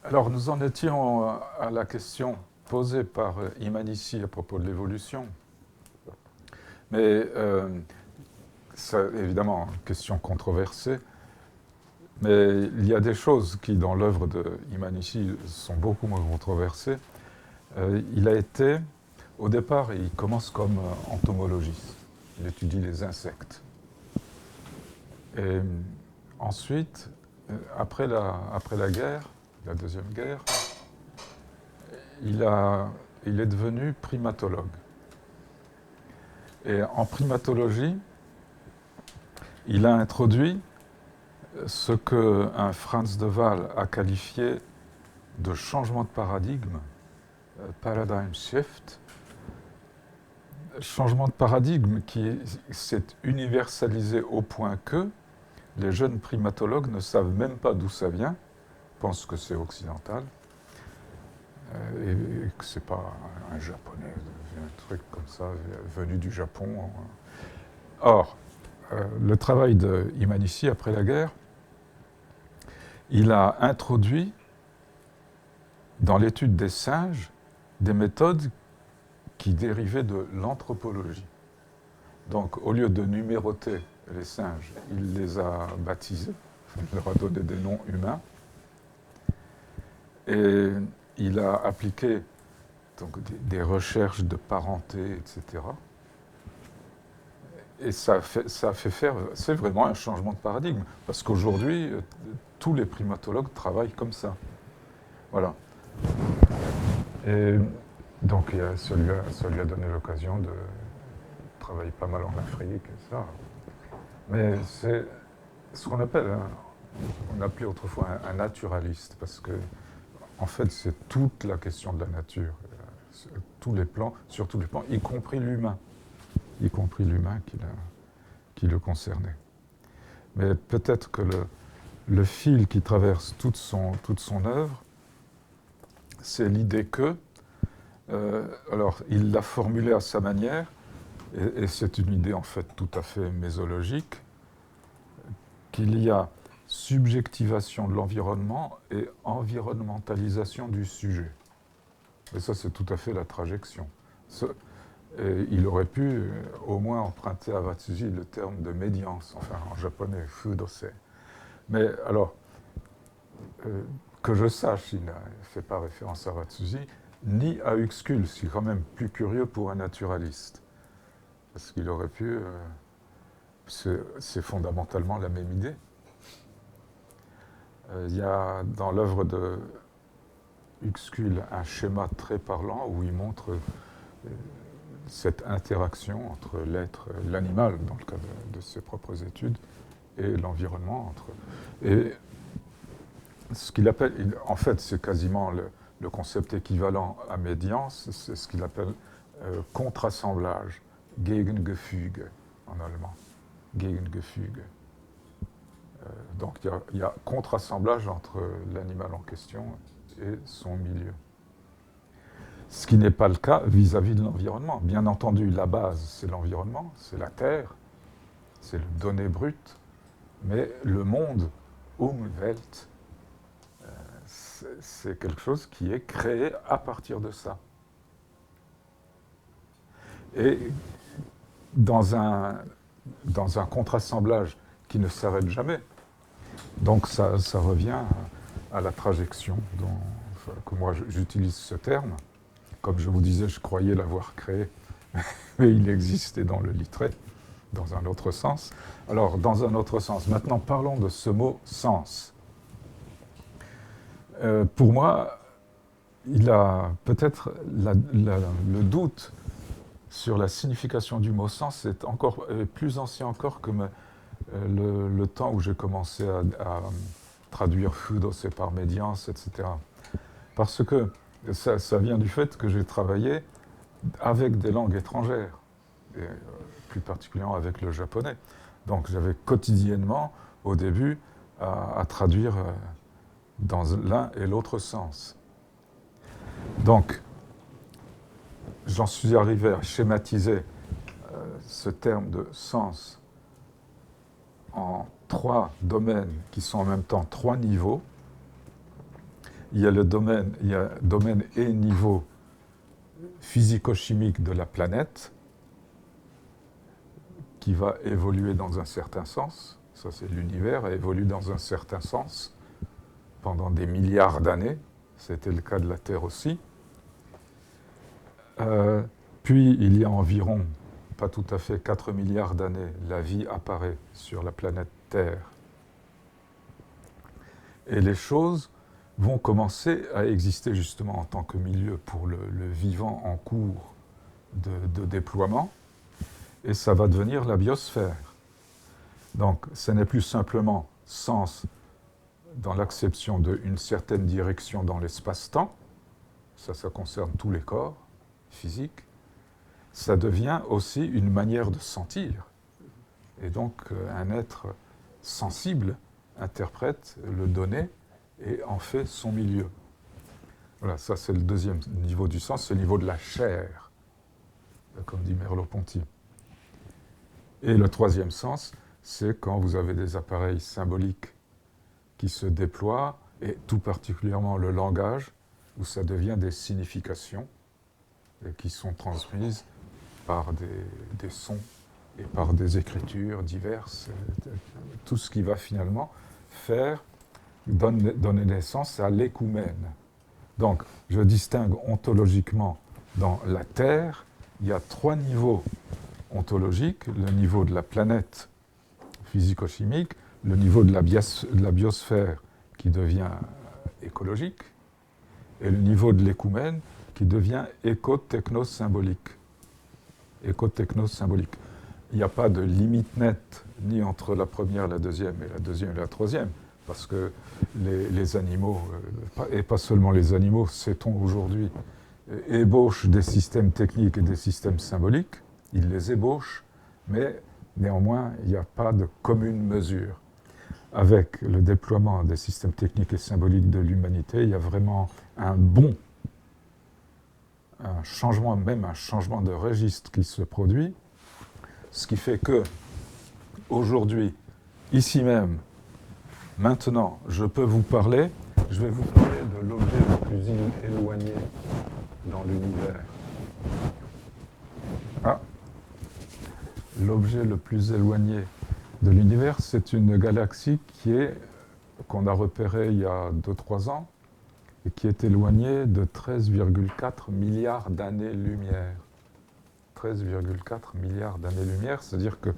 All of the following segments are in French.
Alors, nous en étions à la question posée par Imanici à propos de l'évolution. Mais, c'est évidemment une question controversée. Mais il y a des choses qui, dans l'œuvre de Imanici, sont beaucoup moins controversées. Il a été, au départ, il commence comme entomologiste. Il étudie les insectes. Et ensuite, après la guerre, la Deuxième Guerre, il est devenu primatologue. Et en primatologie, il a introduit ce qu'un Franz de Waal a qualifié de changement de paradigme, paradigm shift, changement de paradigme qui s'est universalisé au point que les jeunes primatologues ne savent même pas d'où ça vient, pensent que c'est occidental, et que c'est pas un japonais, un truc comme ça, venu du Japon. Or, le travail de Imanici après la guerre, il a introduit dans l'étude des singes des méthodes qui dérivaient de l'anthropologie. Donc, au lieu de numéroter les singes, il les a baptisés, il leur a donné des noms humains, et il a appliqué donc, des recherches de parenté, etc. Et ça a fait faire, c'est vraiment un changement de paradigme, parce qu'aujourd'hui, tous les primatologues travaillent comme ça. Voilà. Et donc, ça lui a donné l'occasion de travailler pas mal en Afrique et ça. Mais c'est ce qu'on appelle, on appelait autrefois un naturaliste, parce que, en fait, c'est toute la question de la nature, tous les plans, sur tous les plans, y compris l'humain qui le concernait. Mais peut-être que le fil qui traverse toute son œuvre, c'est l'idée que, alors il l'a formulée à sa manière, et c'est une idée en fait tout à fait mésologique, qu'il y a subjectivation de l'environnement et environnementalisation du sujet. Et ça, c'est tout à fait la trajection. Et il aurait pu au moins emprunter à Watsuji le terme de médiance, enfin en japonais, fudose. Mais alors, que je sache, il ne fait pas référence à Watsuji, ni à Uxkul, ce qui est quand même plus curieux pour un naturaliste. Parce qu'il aurait pu... c'est fondamentalement la même idée. Il y a dans l'œuvre de Uxkul un schéma très parlant où il montre cette interaction entre l'être, l'animal, dans le cas de ses propres études, et l'environnement. Et ce qu'il appelle, en fait, c'est quasiment le concept équivalent à médiance, c'est ce qu'il appelle contre-assemblage, Gegengefüge en allemand, Gegengefüge. Donc il y a contre-assemblage entre l'animal en question et son milieu. Ce qui n'est pas le cas vis-à-vis de l'environnement. Bien entendu, la base, c'est l'environnement, c'est la terre, c'est le donné brut, mais le monde, Umwelt, c'est quelque chose qui est créé à partir de ça. Et dans un contre-assemblage qui ne s'arrête jamais, donc ça revient à la trajection, que moi j'utilise ce terme. Comme je vous disais, je croyais l'avoir créé, mais il existait dans le Littré, dans un autre sens. Alors, dans un autre sens, maintenant parlons de ce mot « sens ». Pour moi, il a peut-être le doute sur la signification du mot « sens » est encore plus ancien encore que le temps où j'ai commencé à traduire fudose par médiance, etc. Parce que ça vient du fait que j'ai travaillé avec des langues étrangères, et plus particulièrement avec le japonais. Donc j'avais quotidiennement, au début, à traduire dans l'un et l'autre sens. Donc, j'en suis arrivé à schématiser ce terme de sens en 3 domaines qui sont en même temps 3 niveaux. Il y a domaine et niveau physico-chimique de la planète qui va évoluer dans un certain sens. Ça, c'est l'univers, a évolué dans un certain sens pendant des milliards d'années. C'était le cas de la Terre aussi. Puis, il y a environ, pas tout à fait 4 milliards d'années, la vie apparaît sur la planète Terre. Et les choses vont commencer à exister justement en tant que milieu pour le vivant en cours de déploiement, et ça va devenir la biosphère. Donc, ce n'est plus simplement sens dans l'acception d'une certaine direction dans l'espace-temps, ça concerne tous les corps physiques, ça devient aussi une manière de sentir. Et donc, un être sensible interprète le donné et en fait son milieu. Voilà, ça c'est le deuxième niveau du sens, c'est le niveau de la chair, comme dit Merleau-Ponty. Et le troisième sens, c'est quand vous avez des appareils symboliques qui se déploient, et tout particulièrement le langage, où ça devient des significations qui sont transmises par des sons et par des écritures diverses, tout ce qui va finalement donner naissance à l'écoumène. Donc, je distingue ontologiquement dans la Terre, il y a 3 niveaux ontologiques, le niveau de la planète physico-chimique, le niveau de la biosphère qui devient écologique, et le niveau de l'écoumène qui devient éco-techno-symbolique. Éco-techno-symbolique. Il n'y a pas de limite nette ni entre la première, la deuxième et la deuxième et la troisième, parce que les animaux, et pas seulement les animaux, sait-on aujourd'hui, ébauchent des systèmes techniques et des systèmes symboliques, ils les ébauchent, mais néanmoins, il n'y a pas de commune mesure. Avec le déploiement des systèmes techniques et symboliques de l'humanité, il y a vraiment un changement, même un changement de registre qui se produit, ce qui fait que, aujourd'hui, ici même, maintenant, je vais vous parler de l'objet le plus éloigné dans l'univers. L'objet le plus éloigné de l'univers, c'est une galaxie qu'on a repérée il y a 2-3 ans, et qui est éloignée de 13,4 milliards d'années-lumière. 13,4 milliards d'années-lumière, c'est-à-dire que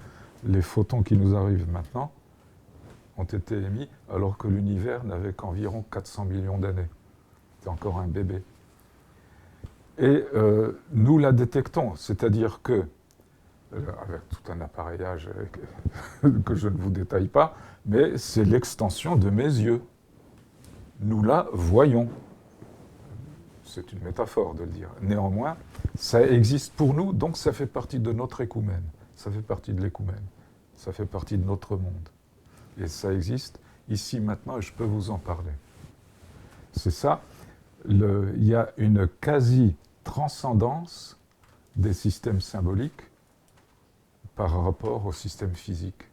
les photons qui nous arrivent maintenant ont été émis alors que l'univers n'avait qu'environ 400 millions d'années. C'est encore un bébé. Et nous la détectons, c'est-à-dire que, avec tout un appareillage que je ne vous détaille pas, mais c'est l'extension de mes yeux. Nous la voyons. C'est une métaphore de le dire. Néanmoins, ça existe pour nous, donc ça fait partie de notre écoumène. Ça fait partie de l'écoumène. Ça fait partie de notre monde. Et ça existe ici, maintenant, et je peux vous en parler. C'est ça. Il y a une quasi-transcendance des systèmes symboliques par rapport au système physique.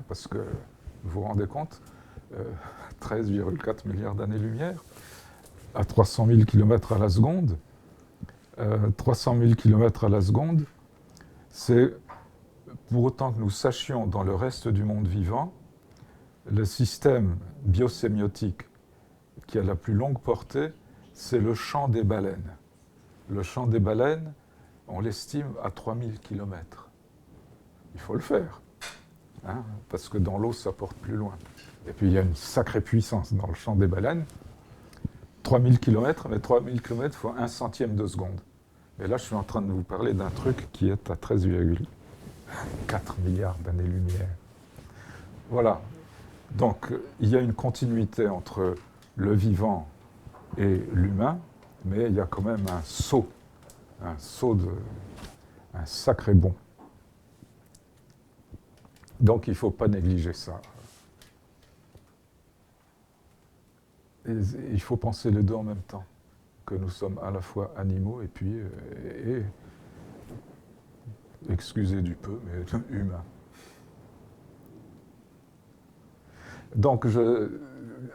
Parce que, vous vous rendez compte, 13,4 milliards d'années-lumière, à 300 000 km à la seconde. 300 000 km à la seconde, c'est, pour autant que nous sachions dans le reste du monde vivant, le système biosémiotique qui a la plus longue portée, c'est le chant des baleines. Le chant des baleines, on l'estime à 3000 km. Il faut le faire, parce que dans l'eau, ça porte plus loin. Et puis il y a une sacrée puissance dans le chant des baleines. 3000 km, mais 3000 km faut 1 centième de seconde. Et là, je suis en train de vous parler d'un truc qui est à 13,4 milliards d'années-lumière. Voilà. Donc, il y a une continuité entre le vivant et l'humain, mais il y a quand même un sacré bond. Donc il ne faut pas négliger ça. Et il faut penser les deux en même temps, que nous sommes à la fois animaux et puis, excusez du peu, mais humains. Donc,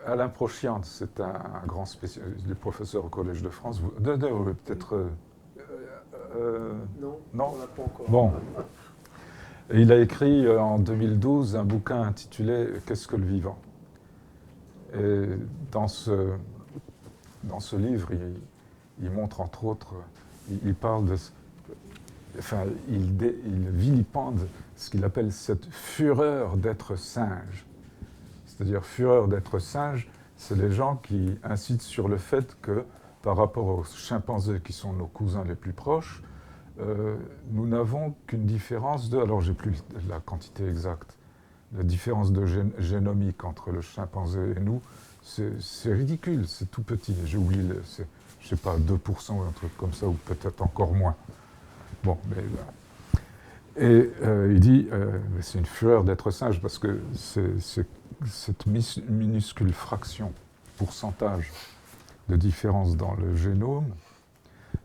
Alain Prochian, c'est un grand spécialiste, le professeur au Collège de France. Peut-être. Non, non, on n'a pas encore. Bon. Il a écrit en 2012 un bouquin intitulé Qu'est-ce que le vivant? Et dans ce livre, il montre entre autres, il parle de. Enfin, il vilipende ce qu'il appelle cette fureur d'être singe. C'est-à-dire, fureur d'être singe, c'est les gens qui incitent sur le fait que, par rapport aux chimpanzés qui sont nos cousins les plus proches, nous n'avons qu'une différence de, alors j'ai plus la quantité exacte, la différence de génomique entre le chimpanzé et nous, c'est ridicule, c'est tout petit. J'ai oublié, je ne sais pas, 2% ou un truc comme ça, ou peut-être encore moins. Bon, mais... Et il dit, c'est une fureur d'être singe, parce que cette minuscule fraction, pourcentage de différence dans le génome,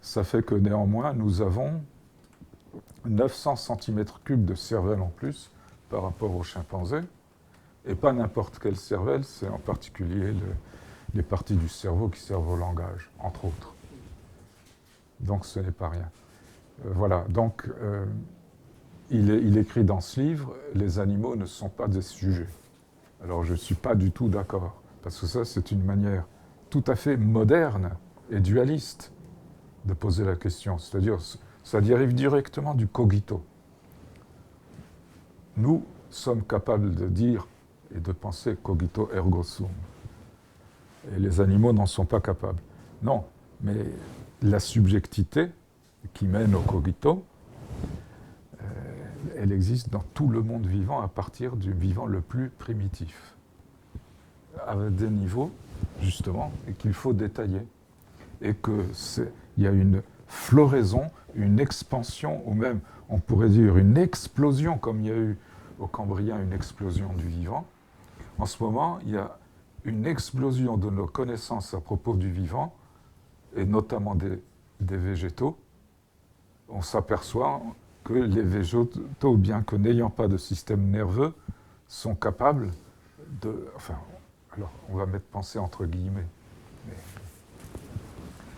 ça fait que néanmoins, nous avons 900 cm3 de cervelle en plus par rapport aux chimpanzés, et pas n'importe quelle cervelle, c'est en particulier les parties du cerveau qui servent au langage, entre autres. Donc ce n'est pas rien. Voilà, donc il écrit dans ce livre, les animaux ne sont pas des sujets. Alors je ne suis pas du tout d'accord, parce que ça c'est une manière tout à fait moderne et dualiste de poser la question. C'est-à-dire, ça dérive directement du cogito. Nous sommes capables de dire et de penser cogito ergo sum. Et les animaux n'en sont pas capables. Non, mais la subjectivité qui mène au cogito, elle existe dans tout le monde vivant à partir du vivant le plus primitif, avec des niveaux, justement, et qu'il faut détailler. Et qu'il y a une floraison, une expansion, ou même, on pourrait dire, une explosion, comme il y a eu au Cambrien une explosion du vivant. En ce moment, il y a une explosion de nos connaissances à propos du vivant, et notamment des végétaux. On s'aperçoit que les végétaux, bien que n'ayant pas de système nerveux, sont capables de... Enfin, alors, on va mettre pensée entre guillemets, mais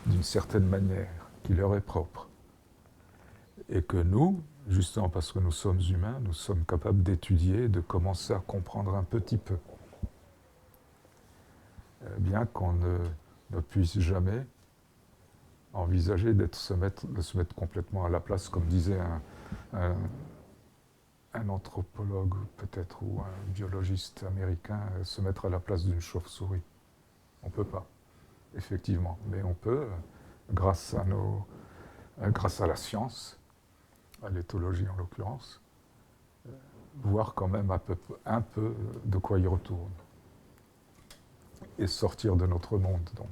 d'une certaine manière, qui leur est propre. Et que nous, justement parce que nous sommes humains, nous sommes capables d'étudier, de commencer à comprendre un petit peu. Bien qu'on ne puisse jamais envisager de se mettre complètement à la place, comme disait un anthropologue peut-être, ou un biologiste américain, se mettre à la place d'une chauve-souris. On ne peut pas, effectivement. Mais on peut, grâce à la science, à l'éthologie en l'occurrence, voir quand même un peu de quoi il retourne. Et sortir de notre monde, donc.